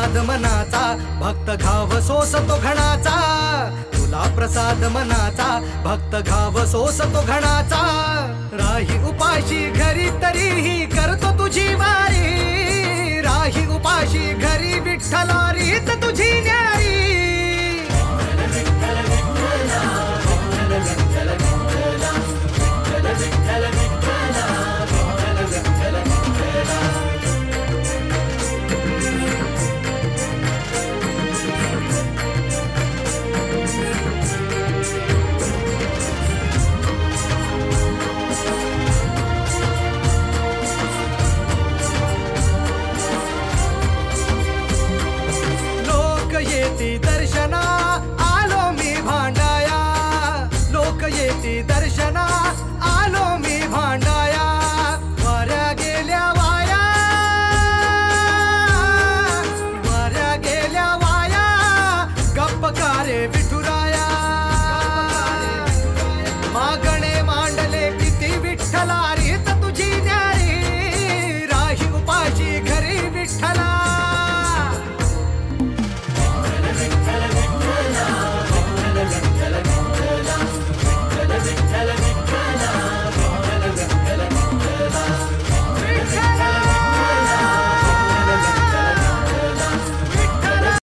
प्रसाद मनाचा, भक्त घाव सोसतो घणाचा. तुला प्रसाद मनाचा, भक्त घाव सोसतो घणाचा. राही उपाशी घरी तरीही करतो तुझी वारी. राही उपाशी घरी विठ्ठला रीत तुझी न्यारी. दर्शना आलो मी भांडाया. लोक येती दर्शना